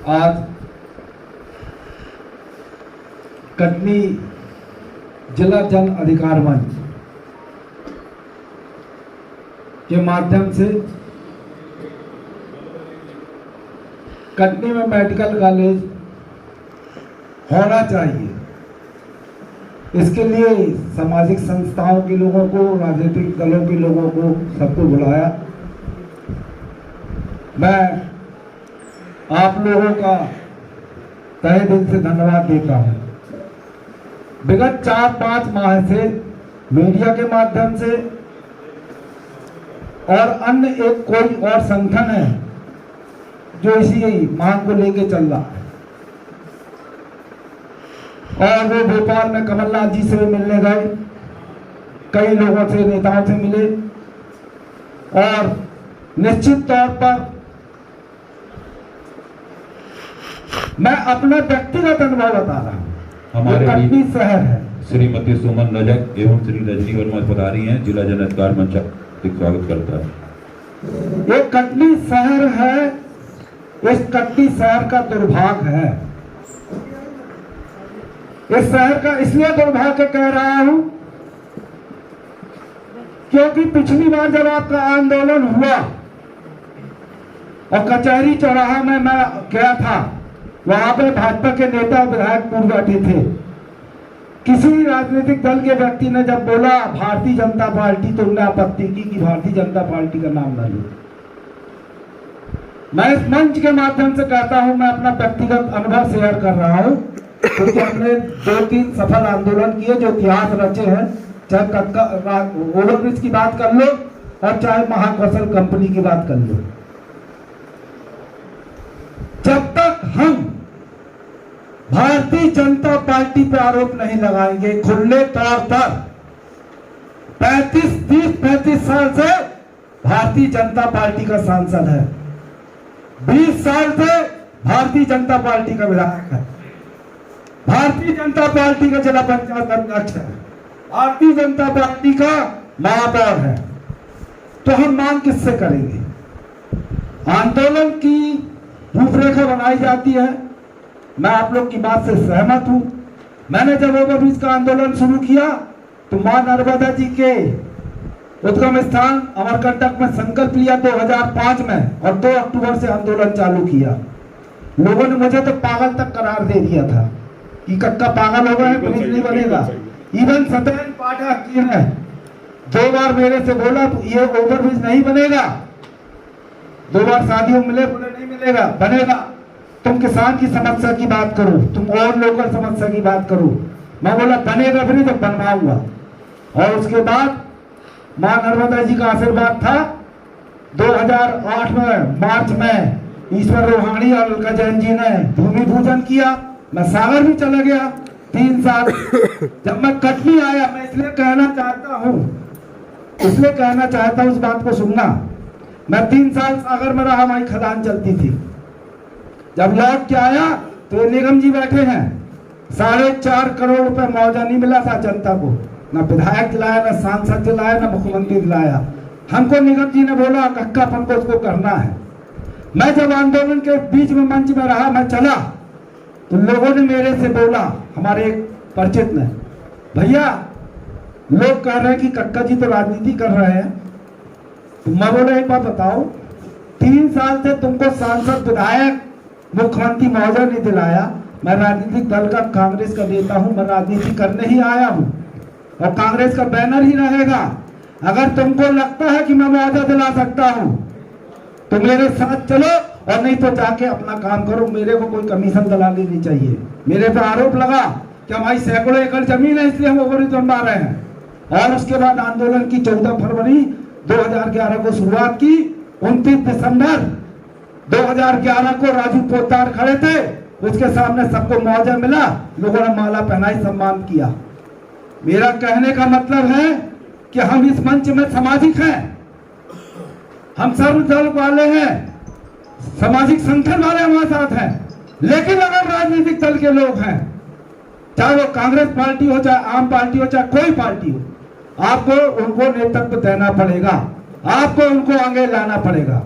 आज कटनी जिला जन अधिकार मंच के माध्यम से कटनी में मेडिकल कॉलेज होना चाहिए, इसके लिए सामाजिक संस्थाओं के लोगों को, राजनीतिक दलों के लोगों को, सबको बुलाया। मैं आप लोगों का तहे दिल से धन्यवाद देता हूं। विगत 4-5 माह से मीडिया के माध्यम से और अन्य एक कोई और संगठन है जो इसी मांग को लेके चल रहा है, और वो भोपाल में कमलनाथ जी से भी मिलने गए, कई लोगों से, नेताओं से मिले, और निश्चित तौर पर मैं अपना व्यक्तिगत अनुभव बता रहा हूं। हमारे कटनी शहर है, श्रीमती सुमन रजक एवं श्री रजनी वर्मा पधारी हैं। जिला जन अधिकार मंच स्वागत करता है। ये कटनी शहर है, इस कटनी शहर का दुर्भाग्य है। इस शहर का इसलिए दुर्भाग्य कह रहा हूं क्योंकि पिछली बार जब आपका आंदोलन हुआ और कचहरी चौराहा में मैं गया था, वहां पे भाजपा के नेता विधायक पूर्व बैठे थे। किसी राजनीतिक दल के व्यक्ति ने जब बोला भारतीय जनता पार्टी, तो उन्होंने आपत्ति की कि भारतीय जनता पार्टी का नाम न लो। मैं इस मंच के माध्यम से कहता हूं, मैं अपना व्यक्तिगत अनुभव शेयर कर रहा हूं, क्योंकि हमने 2-3 सफल आंदोलन किए जो इतिहास रचे हैं। चाहे ओवरब्रिज की बात कर लो और चाहे महाकौशल कंपनी की बात कर लो। जब तक हम भारतीय जनता पार्टी पे आरोप नहीं लगाएंगे खुले तौर पर, 35 साल से भारतीय जनता पार्टी का सांसद है, 20 साल से भारतीय जनता पार्टी का विधायक है, भारतीय जनता पार्टी का जिला पंचायत अध्यक्ष है, भारतीय जनता पार्टी का महापौर है, तो हम मांग किससे करेंगे? आंदोलन की रूपरेखा बनाई जाती है। मैं आप लोग की बात से सहमत हूं। मैंने जब ओवरब्रिज का आंदोलन शुरू किया तो मां नर्मदा जी के उद्गम स्थान अमरकंटक में संकल्प लिया 2005 में, और 2 अक्टूबर से आंदोलन चालू किया। लोगों ने मुझे तो पागल तक करार दे दिया था कि कक्का पागल हो गए, ब्रिज नहीं बनेगा। इवन सत्येंद्र पाठक जी ने 2 बार मेरे से बोला ये ओवरब्रिज नहीं बनेगा, 2 बार शादियों मिले, बोले नहीं मिलेगा, बनेगा। तुम किसान की समस्या की बात करो, तुम और लोकल समस्या की बात करो। मैं बोला बनेगा भी नहीं तो बनवाऊंगा। और उसके बाद मां नर्मदा जी का आशीर्वाद था। 2008 में मार्च में ईश्वर रोहानी और अलका जैन जी ने भूमि पूजन किया। मैं सागर भी चला गया 3 साल। जब मैं कटनी आया, मैं इसलिए कहना चाहता हूं, उस बात को सुनना। मैं 3 साल सागर में रहा, वहीं खदान चलती थी। जब लौट के आया तो निगम जी बैठे हैं, 4.5 करोड़ रुपए मुआवजा नहीं मिला था जनता को, ना विधायक दिलाया, ना सांसद दिलाया, ना मुख्यमंत्री दिलाया। हमको निगम जी ने बोला कक्कापन को उसको करना है। मैं जब आंदोलन के बीच में मंच में रहा, मैं चला तो लोगों ने मेरे से बोला, हमारे एक परिचित ने, भैया लोग कह रहे हैं कि कक्का जी तो राजनीति कर रहे हैं। तो मैं बोला एक बात बताओ, 3 साल से तुमको सांसद, विधायक, मुख्यमंत्री मुआवजा नहीं दिलाया। मैं राजनीतिक दल का, कांग्रेस का नेता हूं, मैं राजनीति करने ही आया हूं और कांग्रेस का बैनर ही रहेगा। अगर तुमको लगता है कि मैं मुआवजा दिला सकता हूं तो मेरे साथ चलो, और नहीं तो जाके अपना काम करो। मेरे को कोई कमीशन दलाली नहीं चाहिए। मेरे पे आरोप लगा कि हमारी सैकड़ों एकड़ जमीन है, इसलिए हम ओवरब्रिज बनवा रहे हैं। और उसके बाद आंदोलन की 14 फरवरी 2011 को शुरुआत की। 29 दिसंबर 2011 को राजू पोद्दार खड़े थे, उसके सामने सबको मुआवजा मिला, लोगों ने माला पहनाई, सम्मान किया। मेरा कहने का मतलब है कि हम इस मंच में सामाजिक हैं, हम सर्वदल वाले हैं, सामाजिक संगठन वाले हमारे साथ हैं। लेकिन अगर राजनीतिक दल के लोग हैं, चाहे वो कांग्रेस पार्टी हो, चाहे आम पार्टी हो, चाहे कोई पार्टी हो, आपको उनको नेतृत्व देना पड़ेगा, आपको उनको आगे लाना पड़ेगा।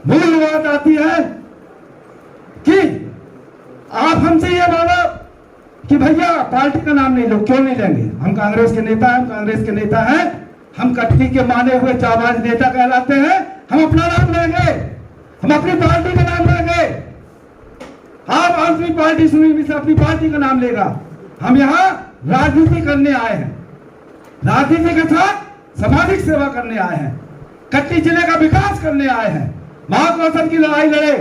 मूल बात आती है कि आप हमसे ये बोलो कि भैया पार्टी का नाम नहीं लो, क्यों नहीं लेंगे? हम कांग्रेस के नेता हैं, हम कांग्रेस के नेता हैं, हम कटनी के माने हुए जाबाज नेता कहलाते हैं। हम अपना नाम लेंगे, हम अपनी पार्टी का नाम लेंगे। आप आदमी पार्टी सुनी से अपनी पार्टी का नाम लेगा। हम यहाँ राजनीति करने आए हैं, राजनीति के साथ सामाजिक सेवा करने आए हैं, कटनी जिले का विकास करने आए हैं। महाकौशल की लड़ाई लड़े,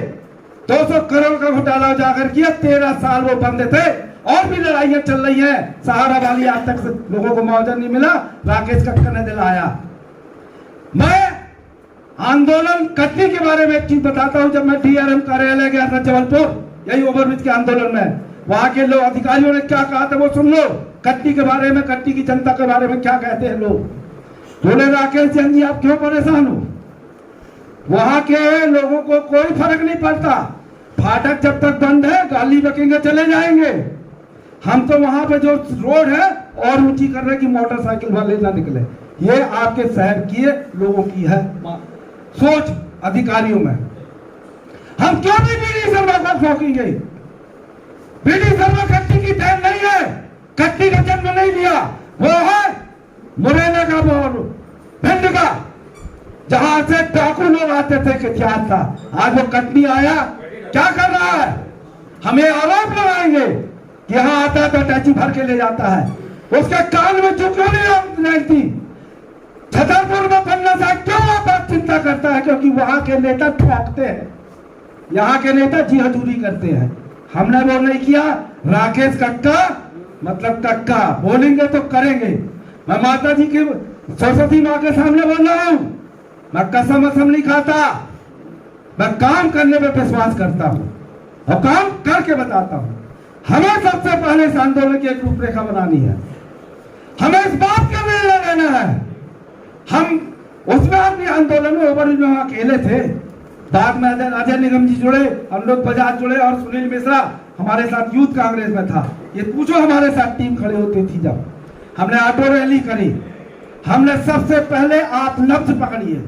200 करोड़ का घोटाला जाकर किया, 13 साल वो बंद थे, और भी लड़ाइयां चल रही हैं। सहारा वाली आज तक लोगों को मुआवजा नहीं मिला, राकेश कक्कर ने दिलाया। मैं आंदोलन कटनी के बारे में एक चीज बताता हूं। जब मैं डीआरएम कार्यालय गया था जबलपुर, यही ओवरब्रिज के आंदोलन में, वहां के लोग अधिकारियों ने क्या कहा था वो सुन लो। कटनी के बारे में, कटनी की जनता के बारे में क्या कहते हैं लोग। बोले राकेश चंद जी आप क्यों परेशान हो? वहां के लोगों को कोई फर्क नहीं पड़ता, फाटक जब तक बंद है गाली बकेंगे चले जाएंगे। हम तो वहां पे जो रोड है और ऊंची कर रहे कि मोटरसाइकिल वाले ना निकले। ये आपके शहर की लोगों की है सोच, अधिकारियों में। हम क्यों नहीं बीडी शर्मा को ठोकेंगे? बीडी शर्मा कटनी की देन नहीं है, कटनी का जन्म नहीं लिया, वो है मुरैना का भिंड का, जहां से डाकू लोग आते थे कि क्या था। आज वो कटनी आया, क्या कर रहा है? हमें आरोप लगाएंगे कि यहाँ आता है तो टैची भर के ले जाता है। उसके कान में चुप नहीं थी। छतरपुर में बनना था, क्यों आप चिंता करता है? क्योंकि वहां के नेता ठोकते हैं, यहाँ के नेता जी हजूरी करते हैं। हमने वो नहीं किया। राकेश कक्का मतलब कक्का, बोलेंगे तो करेंगे। मैं माता जी की सरस्वती माँ के सामने बोल रहा हूं, मैं कसम असम नहीं खाता, मैं काम करने में विश्वास करता हूं और काम करके बताता हूं। हमें सबसे पहले इस आंदोलन की एक रूपरेखा बनानी है, हमें इस बात का निर्णय लेना है। हम उसमें अपने आंदोलन में ओवरब्रिज में अकेले थे, बाद में अजय निगम जी जुड़े, अनुरोध बजाज जुड़े और सुनील मिश्रा हमारे साथ यूथ कांग्रेस में था। ये पूछो हमारे साथ टीम खड़े होती थी जब हमने ऑटो रैली करी। हमने सबसे पहले आप लफ्ज पकड़िए।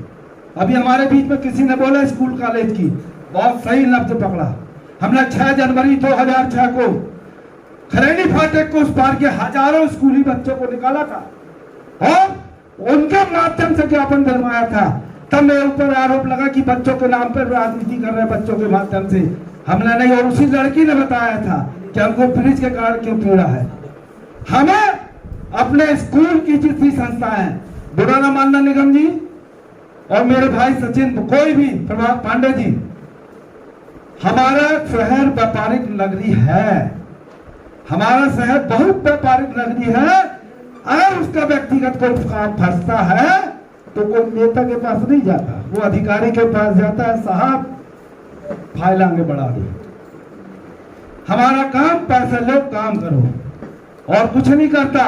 अभी हमारे बीच में किसी ने बोला स्कूल कॉलेज की, बहुत सही लफ्ज पकड़ा। हमने 6 जनवरी 2006 को खरेड़ी फाटक को उस पार के हजारों स्कूली बच्चों को निकाला था और उनके माध्यम से ज्ञापन दिलवाया था। तब मेरे ऊपर आरोप लगा कि बच्चों के नाम पर राजनीति कर रहे हैं, बच्चों के माध्यम से। हमने नहीं, और उसी लड़की ने बताया था कि हमको ब्रिज के कारण क्यों पीड़ा है। हमें अपने स्कूल की जितनी संस्थाएं, बुरा ना मानना निगम जी और मेरे भाई सचिन, कोई भी प्रभात पांडे जी, हमारा शहर व्यापारिक नगरी है, हमारा शहर बहुत व्यापारिक नगरी है। अगर उसका व्यक्तिगत कोई काम फंसता है तो कोई नेता के पास नहीं जाता, वो अधिकारी के पास जाता है, साहब फाइल आगे बढ़ा दो, हमारा काम पैसे लो, काम करो, और कुछ नहीं करता।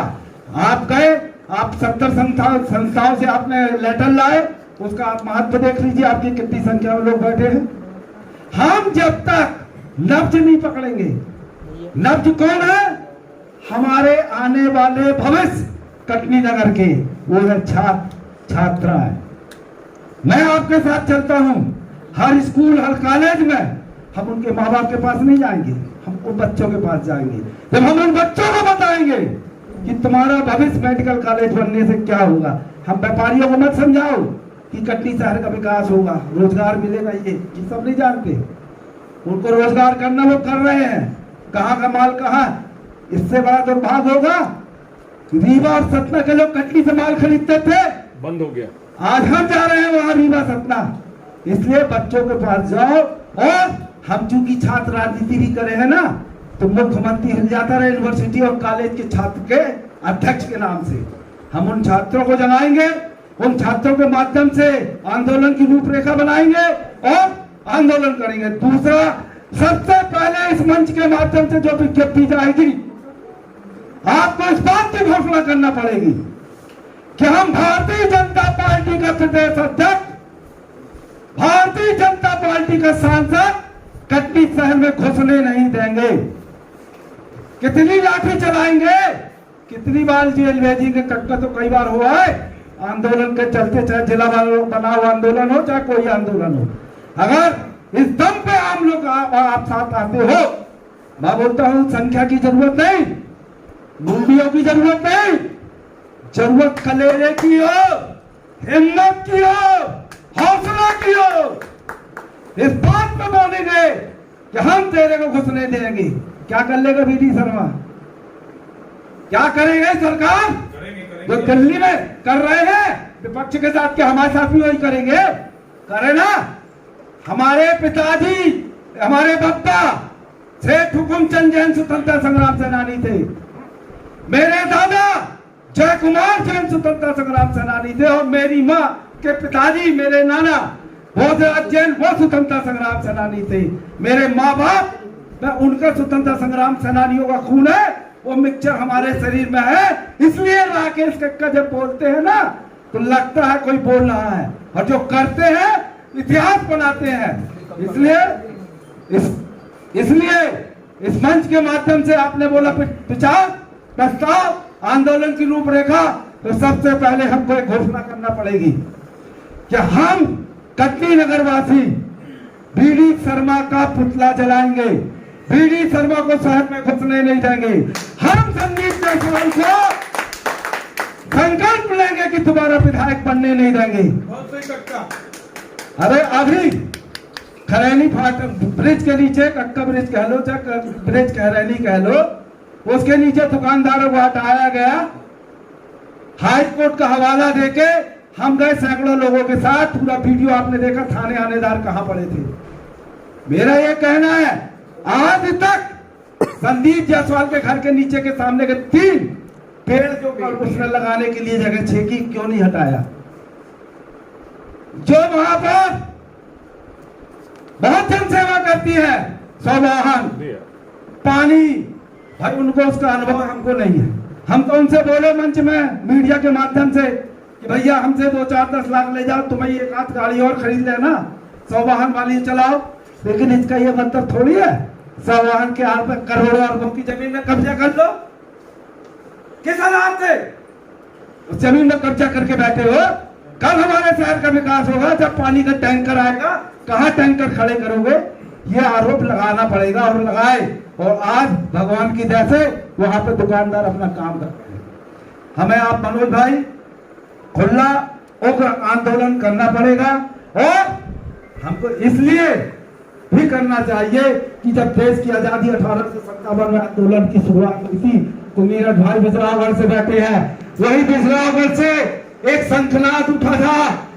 आप गए, आप 70 संस्थाओं से आपने लेटर लाए, उसका आप महत्व देख लीजिए, आपकी कितनी संख्या में लोग बैठे हैं। हम जब तक नब्ज नहीं पकड़ेंगे, नब्ज कौन है? हमारे आने वाले भविष्य कटनी नगर के, वो है छात्रा है। मैं आपके साथ चलता हूं, हर स्कूल हर कॉलेज में। हम उनके माँ बाप के पास नहीं जाएंगे, हम उन बच्चों के पास जाएंगे। जब हम उन बच्चों को बताएंगे कि तुम्हारा भविष्य मेडिकल कॉलेज बनने से क्या होगा। हम व्यापारियों को मत समझाओ कि कटनी शहर का विकास होगा, रोजगार मिलेगा, ये सब नहीं जानते। उनको रोजगार करना वो कर रहे हैं, कहाँ का माल कहाँ। इससे बड़ा दुर्भाग्य होगा, रीवा और सतना के लोग कटनी से माल खरीदते थे, बंद हो गया। आज हम जा रहे हैं वहां रीवा सतना। इसलिए बच्चों के पास जाओ। और हम चूंकि छात्र राजनीति भी करे हैं ना, तो मुख्यमंत्री हिल जाता रहे यूनिवर्सिटी और कॉलेज के छात्र के अध्यक्ष के नाम से। हम उन छात्रों को जगाएंगे, उन छात्रों के माध्यम से आंदोलन की रूपरेखा बनाएंगे और आंदोलन करेंगे। दूसरा, सबसे पहले इस मंच के माध्यम से जो विज्ञप्ति जाएगी, आपको इस बात की घोषणा करना पड़ेगी कि हम भारतीय जनता पार्टी का प्रदेश अध्यक्ष, भारतीय जनता पार्टी का सांसद कटनी शहर में घुसने नहीं देंगे। कितनी लाठी चलाएंगे, कितनी बार जेल भेजेंगे, कक्का तो कई बार हुआ है आंदोलन के चलते, चाहे जिला बनाओ आंदोलन हो चाहे कोई आंदोलन हो। अगर इस दम पे हम लोग आप साथ आते हो। मैं बोलता हूं संख्या की जरूरत नहीं, मूल्यों की जरूरत नहीं, जरूरत कलेरे की हो, हिम्मत की हो, हौसला की हो। इस बात पे बोलेंगे कि हम तेरे को घुस नहीं देंगे। क्या कर लेगा वीडी शर्मा? क्या करेगा सरकार? जो दिल्ली में कर रहे हैं विपक्ष के साथ, क्या हमारे साथ भी वही करेंगे? करे ना। हमारे पिताजी, हमारे बाबा सेठ हुकुमचंद जैन स्वतंत्रता संग्राम सेनानी थे। मेरे दादा जय कुमार जैन स्वतंत्रता संग्राम सेनानी थे, और मेरी माँ के पिताजी मेरे नाना भोजराज जैन वो स्वतंत्रता संग्राम सेनानी थे। मेरे माँ बाप उनका स्वतंत्रता संग्राम सेनानियों का खून है, वो मिक्सचर हमारे शरीर में है। इसलिए राकेश कक्का जब बोलते हैं ना तो लगता है कोई बोल रहा है, और जो करते हैं इतिहास बनाते हैं। इसलिए इस मंच के माध्यम से आपने बोला विचार प्रस्ताव आंदोलन की रूपरेखा, तो सबसे पहले हमको एक घोषणा करना पड़ेगी कि हम कटनी नगरवासी बीडी शर्मा का पुतला जलाएंगे, बीडी शर्मा को शहर में घुसने नहीं देंगे। हम संदीप जायसवाल को संकल्प लेंगे कि दोबारा विधायक बनने नहीं देंगे। अरे अभी खरैनी फाटक ब्रिज के नीचे, कक्का ब्रिज कह लो चाहे ब्रिज खरैनी कह लो, उसके नीचे दुकानदारों को हटाया गया। हाई कोर्ट का हवाला देके हम गए सैकड़ों लोगों के साथ, पूरा वीडियो आपने देखा, थाने आनेदार कहां पड़े थे। मेरा ये कहना है आज तक संदीप जायसवाल के घर के नीचे के सामने के 3 पेड़ जो उसने लगाने के लिए जगह छेकी, क्यों नहीं हटाया? जो वहां पर बहुत जनसेवा करती है, सौवाहन पानी, भाई उनको उसका अनुभव हमको नहीं है। हम तो उनसे बोले मंच में मीडिया के माध्यम से कि भैया हमसे 2-4-10 लाख ले जाओ, तुम्हें एक आध गाड़ी और खरीद लेना, सौवाहन वाली चलाओ। लेकिन इसका ये मतलब थोड़ी है सौवाहन के आड़ पर करोड़ों अरबों की जमीन में कब्जा कर लो। किस हालात से उस जमीन में कब्जा करके बैठे हो? कल हमारे शहर का विकास होगा जब पानी का टैंकर आएगा, कहां टैंकर खड़े करोगे? ये आरोप लगाना पड़ेगा, और लगाए। और आज भगवान की दया से वहां पे दुकानदार अपना काम करते हैं। हमें आप मनोज भाई खुला उग्र आंदोलन करना पड़ेगा, और हमको इसलिए भी करना चाहिए कि जब देश की आजादी 1857 में आंदोलन की शुरुआत हुई थी, तो नीरज भाई बिजलागढ़ से बैठे हैं, वही बिजलागढ़ से एक शंखनाद उठा था,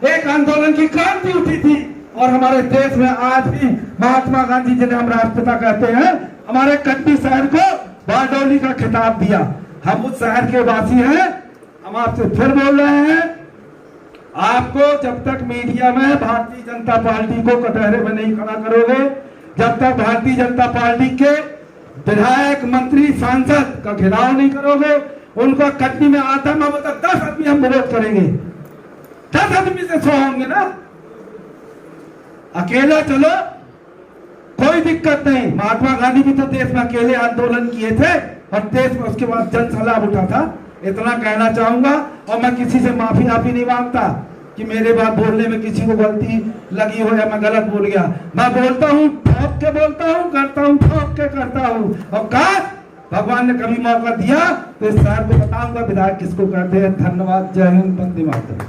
एक आंदोलन की क्रांति उठी थी। और हमारे देश में आज भी महात्मा गांधी जिन्हें हम राष्ट्रपिता कहते हैं, हमारे कटनी शहर को बारडोली का खिताब दिया। हम उस शहर के वासी हैं। हम आपसे फिर बोल रहे हैं, आपको जब तक मीडिया में भारतीय जनता पार्टी को कटहरे में नहीं खड़ा करोगे, जब तक भारतीय जनता पार्टी के विधायक मंत्री सांसद का घेराव नहीं करोगे, उनको कटनी में आता मैं बता 10 आदमी हम विरोध करेंगे। 10 आदमी से 100 होंगे ना। अकेला चलो कोई दिक्कत नहीं। महात्मा गांधी भी तो देश में अकेले आंदोलन किए थे, और देश में उसके बाद जन सलाह उठा था। इतना कहना चाहूंगा, और मैं किसी से माफी नहीं मांगता कि मेरे बात बोलने में किसी को गलती लगी हो या मैं गलत बोल गया। मैं बोलता हूँ, ठोक के बोलता हूँ, करता हूँ ठोक के करता हूँ। और काश भगवान ने कभी मौका दिया तो इस शहर को बताऊंगा विधायक किसको कहते हैं। धन्यवाद। जय हिंद। वंदे मातरम।